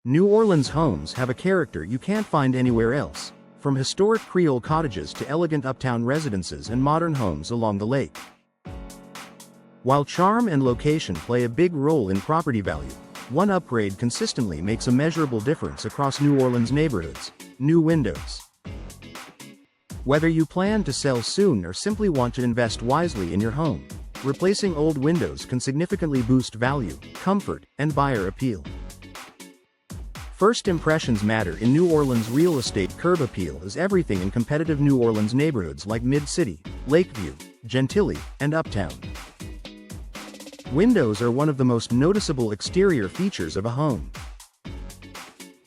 New Orleans homes have a character you can't find anywhere else, from historic Creole cottages to elegant uptown residences and modern homes along the lake. While charm and location play a big role in property value, one upgrade consistently makes a measurable difference across New Orleans neighborhoods: new windows. Whether you plan to sell soon or simply want to invest wisely in your home, replacing old windows can significantly boost value, comfort, and buyer appeal. First impressions matter in New Orleans real estate. Curb appeal is everything in competitive New Orleans neighborhoods like Mid-City, Lakeview, Gentilly, and Uptown. Windows are one of the most noticeable exterior features of a home.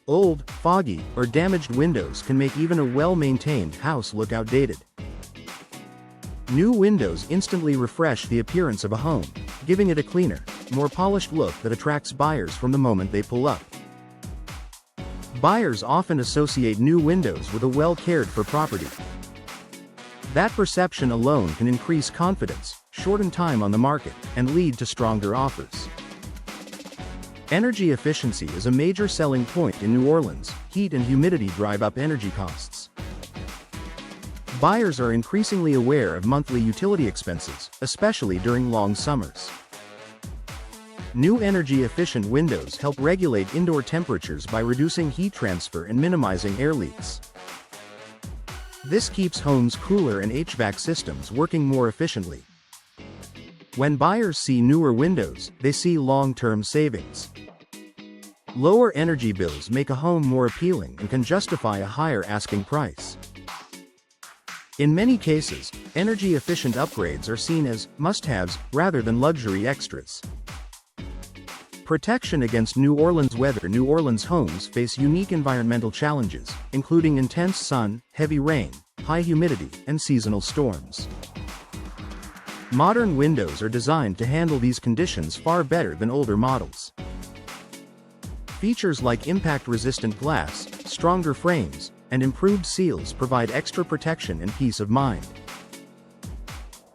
Old, foggy, or damaged windows can make even a well-maintained house look outdated. New windows instantly refresh the appearance of a home, giving it a cleaner, more polished look that attracts buyers from the moment they pull up. Buyers often associate new windows with a well-cared-for property. That perception alone can increase confidence, shorten time on the market, and lead to stronger offers. Energy efficiency is a major selling point in New Orleans. Heat and humidity drive up energy costs. Buyers are increasingly aware of monthly utility expenses, especially during long summers. New energy-efficient windows help regulate indoor temperatures by reducing heat transfer and minimizing air leaks. This keeps homes cooler and HVAC systems working more efficiently. When buyers see newer windows, they see long-term savings. Lower energy bills make a home more appealing and can justify a higher asking price. In many cases, energy-efficient upgrades are seen as must-haves rather than luxury extras. Protection against New Orleans weather. New Orleans homes face unique environmental challenges, including intense sun, heavy rain, high humidity, and seasonal storms. Modern windows are designed to handle these conditions far better than older models. Features like impact-resistant glass, stronger frames, and improved seals provide extra protection and peace of mind.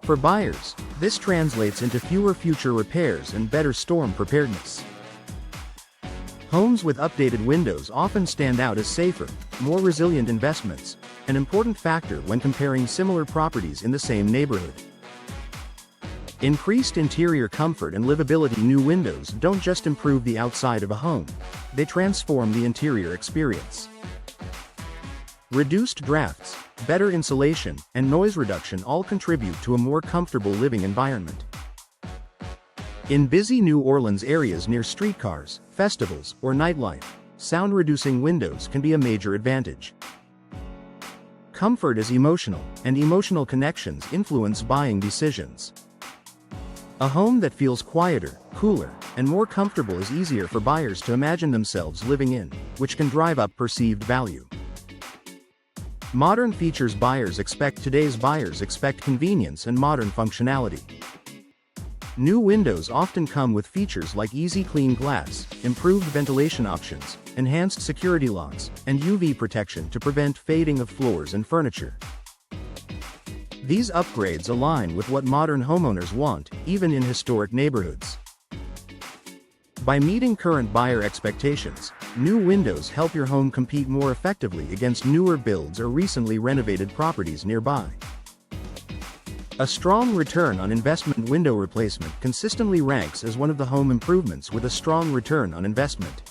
For buyers, this translates into fewer future repairs and better storm preparedness. Homes with updated windows often stand out as safer, more resilient investments, an important factor when comparing similar properties in the same neighborhood. Increased interior comfort and livability. New windows don't just improve the outside of a home, they transform the interior experience. Reduced drafts, better insulation, and noise reduction all contribute to a more comfortable living environment. In busy New Orleans areas near streetcars, festivals, or nightlife, sound-reducing windows can be a major advantage. Comfort is emotional, and emotional connections influence buying decisions. A home that feels quieter, cooler, and more comfortable is easier for buyers to imagine themselves living in, which can drive up perceived value. Modern features. Today's buyers expect convenience and modern functionality. New windows often come with features like easy clean glass, improved ventilation options, enhanced security locks, and UV protection to prevent fading of floors and furniture. These upgrades align with what modern homeowners want, even in historic neighborhoods. By meeting current buyer expectations, new windows help your home compete more effectively against newer builds or recently renovated properties nearby. A strong return on investment. Window replacement consistently ranks as one of the home improvements with a strong return on investment.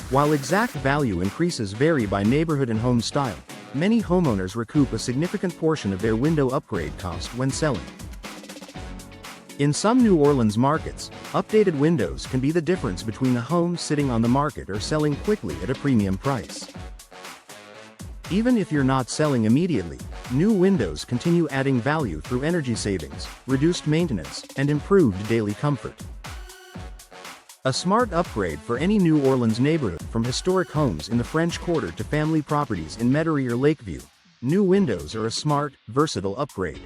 While exact value increases vary by neighborhood and home style, many homeowners recoup a significant portion of their window upgrade cost when selling. In some New Orleans markets, updated windows can be the difference between a home sitting on the market or selling quickly at a premium price. Even if you're not selling immediately, new windows continue adding value through energy savings, reduced maintenance, and improved daily comfort. A smart upgrade for any New Orleans neighborhood. From historic homes in the French Quarter to family properties in Metairie or Lakeview, new windows are a smart, versatile upgrade.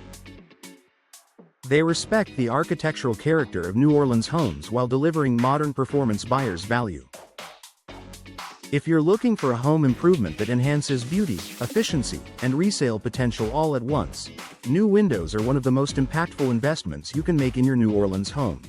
They respect the architectural character of New Orleans homes while delivering modern performance buyers value. If you're looking for a home improvement that enhances beauty, efficiency, and resale potential all at once, new windows are one of the most impactful investments you can make in your New Orleans home.